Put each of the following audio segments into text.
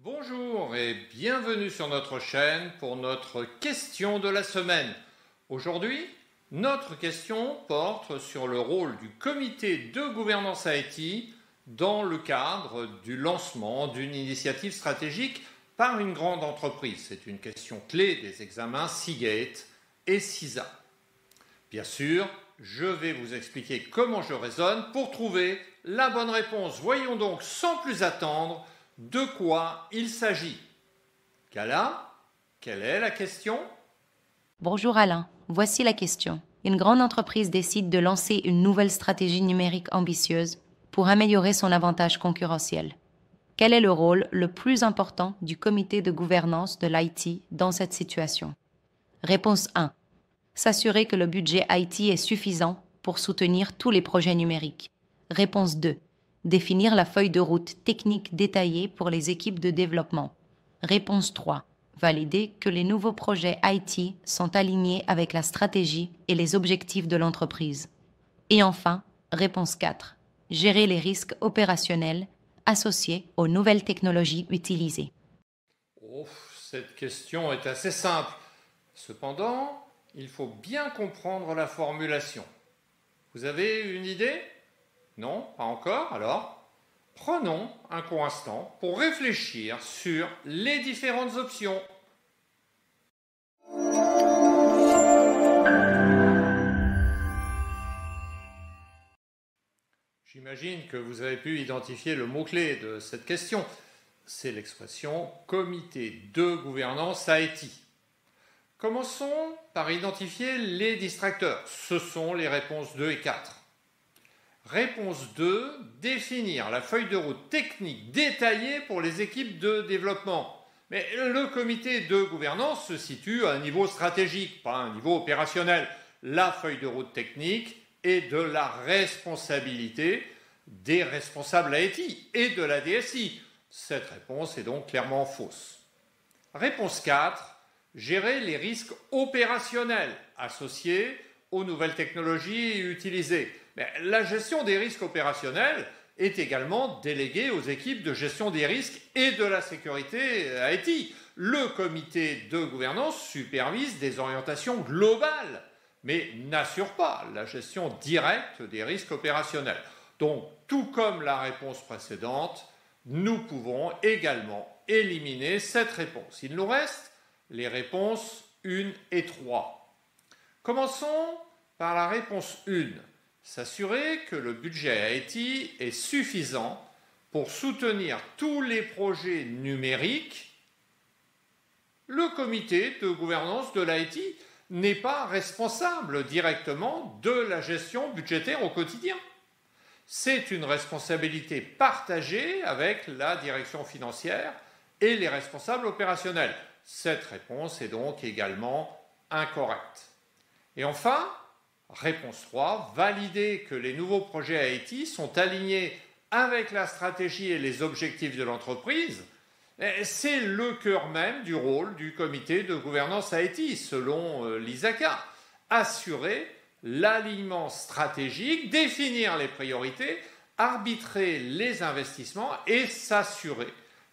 Bonjour et bienvenue sur notre chaîne pour notre question de la semaine. Aujourd'hui, notre question porte sur le rôle du comité de gouvernance IT dans le cadre du lancement d'une initiative stratégique par une grande entreprise. C'est une question clé des examens Seagate et CISA. Bien sûr, je vais vous expliquer comment je raisonne pour trouver la bonne réponse. Voyons donc sans plus attendre de quoi il s'agit. Gala, quelle est la question? Bonjour Alain, voici la question. Une grande entreprise décide de lancer une nouvelle stratégie numérique ambitieuse pour améliorer son avantage concurrentiel. Quel est le rôle le plus important du comité de gouvernance de l'IT dans cette situation? Réponse 1. S'assurer que le budget IT est suffisant pour soutenir tous les projets numériques. Réponse 2. Définir la feuille de route technique détaillée pour les équipes de développement. Réponse 3. Valider que les nouveaux projets IT sont alignés avec la stratégie et les objectifs de l'entreprise. Et enfin, réponse 4. Gérer les risques opérationnels associés aux nouvelles technologies utilisées. Cette question est assez simple. Cependant, il faut bien comprendre la formulation. Vous avez une idée? Non, pas encore. Alors, prenons un court instant pour réfléchir sur les différentes options. J'imagine que vous avez pu identifier le mot-clé de cette question. C'est l'expression « comité de gouvernance IT ». Commençons par identifier les distracteurs. Ce sont les réponses 2 et 4. Réponse 2, définir la feuille de route technique détaillée pour les équipes de développement. Mais le comité de gouvernance se situe à un niveau stratégique, pas à un niveau opérationnel. La feuille de route technique est de la responsabilité des responsables IT et de la DSI. Cette réponse est donc clairement fausse. Réponse 4, gérer les risques opérationnels associés aux nouvelles technologies utilisées. Mais la gestion des risques opérationnels est également déléguée aux équipes de gestion des risques et de la sécurité IT. Le comité de gouvernance supervise des orientations globales, mais n'assure pas la gestion directe des risques opérationnels. Donc, tout comme la réponse précédente, nous pouvons également éliminer cette réponse. Il nous reste les réponses 1 et 3. Commençons par la réponse 1. S'assurer que le budget IT est suffisant pour soutenir tous les projets numériques. Le comité de gouvernance de l'IT n'est pas responsable directement de la gestion budgétaire au quotidien. C'est une responsabilité partagée avec la direction financière et les responsables opérationnels. Cette réponse est donc également incorrecte. Et enfin, réponse 3, valider que les nouveaux projets IT sont alignés avec la stratégie et les objectifs de l'entreprise. C'est le cœur même du rôle du comité de gouvernance IT, selon l'ISACA. Assurer l'alignement stratégique, définir les priorités, arbitrer les investissements et s'assurer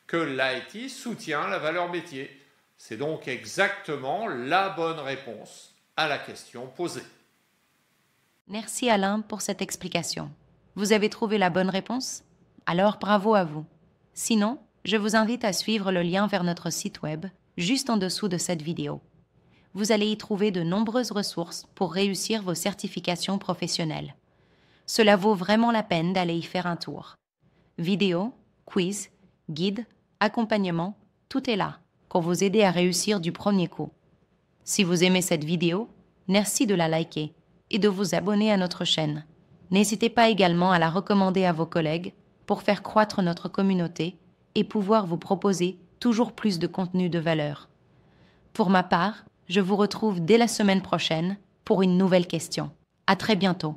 que l'IT soutient la valeur métier. C'est donc exactement la bonne réponse à la question posée. Merci Alain pour cette explication. Vous avez trouvé la bonne réponse? Alors bravo à vous. Sinon, je vous invite à suivre le lien vers notre site web, juste en dessous de cette vidéo. Vous allez y trouver de nombreuses ressources pour réussir vos certifications professionnelles. Cela vaut vraiment la peine d'aller y faire un tour. Vidéos, quiz, guides, accompagnement, tout est là pour vous aider à réussir du premier coup. Si vous aimez cette vidéo, merci de la liker et de vous abonner à notre chaîne. N'hésitez pas également à la recommander à vos collègues pour faire croître notre communauté et pouvoir vous proposer toujours plus de contenu de valeur. Pour ma part, je vous retrouve dès la semaine prochaine pour une nouvelle question. À très bientôt.